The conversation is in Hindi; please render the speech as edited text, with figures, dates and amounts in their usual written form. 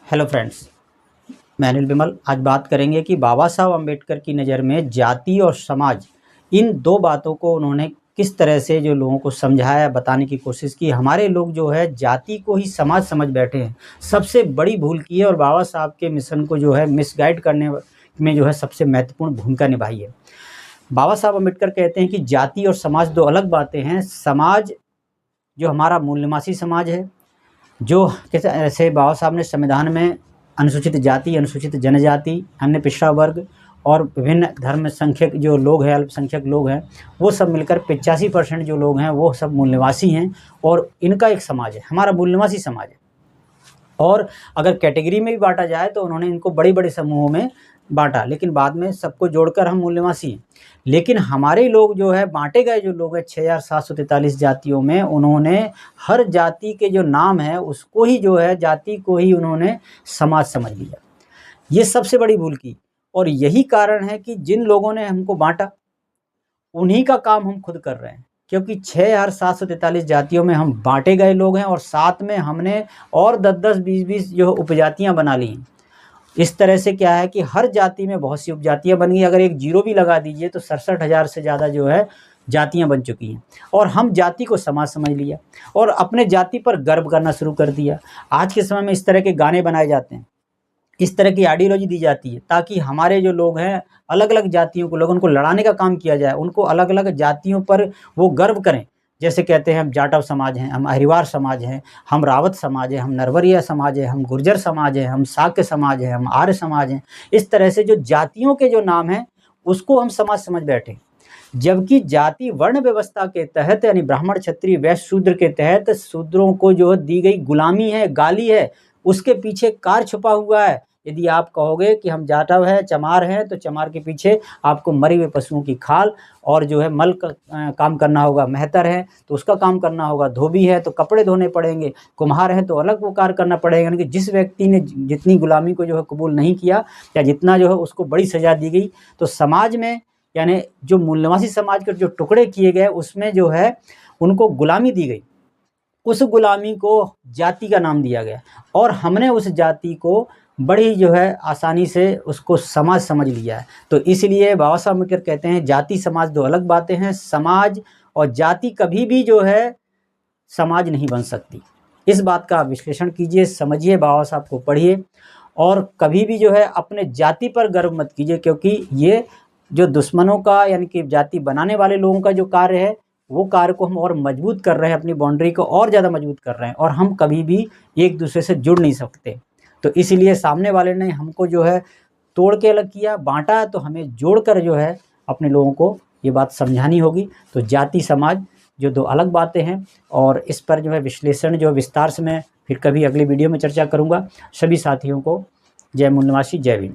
हेलो फ्रेंड्स, मैं अनिल विमल। आज बात करेंगे कि बाबा साहब अम्बेडकर की नज़र में जाति और समाज, इन दो बातों को उन्होंने किस तरह से जो लोगों को समझाया, बताने की कोशिश की। हमारे लोग जो है जाति को ही समाज समझ बैठे हैं, सबसे बड़ी भूल की है और बाबा साहब के मिशन को जो है मिसगाइड करने में जो है सबसे महत्वपूर्ण भूमिका निभाई है। बाबा साहब अम्बेडकर कहते हैं कि जाति और समाज दो अलग बातें हैं। समाज जो हमारा मूल्यवासी समाज है, जो कैसे ऐसे बाबा साहब ने संविधान में अनुसूचित जाति, अनुसूचित जनजाति, अन्य पिछड़ा वर्ग और विभिन्न धर्म संख्यक जो लोग हैं, अल्पसंख्यक लोग हैं, वो सब मिलकर 85% जो लोग हैं वो सब मूल्यवासी हैं और इनका एक समाज है, हमारा मूल्यवासी समाज है। और अगर कैटेगरी में भी बांटा जाए तो उन्होंने इनको बड़े बड़े समूहों में बांटा, लेकिन बाद में सबको जोड़कर हम मूल्यवासी हैं। लेकिन हमारे लोग जो है बांटे गए जो लोग हैं 6743 जातियों में, उन्होंने हर जाति के जो नाम है उसको ही जो है जाति को ही उन्होंने समाज समझ लिया। ये सबसे बड़ी भूल की और यही कारण है कि जिन लोगों ने हमको बांटा उन्हीं का काम हम खुद कर रहे हैं, क्योंकि 6743 जातियों में हम बांटे गए लोग हैं और साथ में हमने और 10-10, 20-20 जो उपजातियां बना ली हैं। इस तरह से क्या है कि हर जाति में बहुत सी उपजातियां बन गई। अगर एक जीरो भी लगा दीजिए तो 67,000 से ज़्यादा जो है जातियां बन चुकी हैं और हम जाति को समाज समझ लिया और अपने जाति पर गर्व करना शुरू कर दिया। आज के समय में इस तरह के गाने बनाए जाते हैं, इस तरह की आइडियोलॉजी दी जाती है ताकि हमारे जो लोग हैं अलग अलग जातियों को, लोगों को लड़ाने का काम किया जाए, उनको अलग अलग जातियों पर वो गर्व करें। जैसे कहते हैं हम जाटव समाज हैं, हम अहिरवार समाज हैं, हम रावत समाज है, हम नरवरिया समाज है, हम गुर्जर समाज है, हम शाक्य समाज है, हम आर्य समाज हैं। इस तरह से जो जातियों के जो नाम हैं उसको हम समाज समझ बैठे, जबकि जाति वर्ण व्यवस्था के तहत यानी ब्राह्मण, क्षत्रिय, वैश्य, शूद्र के तहत शूद्रों को जो दी गई गुलामी है, गाली है, उसके पीछे कार्य छुपा हुआ है। यदि आप कहोगे कि हम जाटव है, चमार हैं, तो चमार के पीछे आपको मरे हुए पशुओं की खाल और जो है मल का काम करना होगा। मेहतर है तो उसका काम करना होगा, धोबी है तो कपड़े धोने पड़ेंगे, कुम्हार है तो अलग वो कार्य करना पड़ेगा। यानी कि जिस व्यक्ति ने जितनी गुलामी को जो है कबूल नहीं किया या जितना जो है उसको बड़ी सज़ा दी गई, तो समाज में यानी जो मूल्यवासी समाज के जो टुकड़े किए गए उसमें जो है उनको गुलामी दी गई। उस गुलामी को जाति का नाम दिया गया और हमने उस जाति को बड़ी जो है आसानी से उसको समाज समझ लिया है। तो इसलिए बाबा साहब अम्बेडकर कहते हैं जाति समाज दो अलग बातें हैं। समाज और जाति कभी भी जो है समाज नहीं बन सकती। इस बात का विश्लेषण कीजिए, समझिए, बाबा साहब को पढ़िए और कभी भी जो है अपने जाति पर गर्व मत कीजिए, क्योंकि ये जो दुश्मनों का यानी कि जाति बनाने वाले लोगों का जो कार्य है वो कार्य को हम और मजबूत कर रहे हैं, अपनी बाउंड्री को और ज़्यादा मजबूत कर रहे हैं और हम कभी भी एक दूसरे से जुड़ नहीं सकते। तो इसीलिए सामने वाले ने हमको जो है तोड़ के अलग किया, बांटा, तो हमें जोड़कर जो है अपने लोगों को ये बात समझानी होगी। तो जाति समाज जो दो अलग बातें हैं और इस पर जो है विश्लेषण जो विस्तार से मैं फिर कभी अगली वीडियो में चर्चा करूँगा। सभी साथियों को जय मूल्यवासी, जय भीम।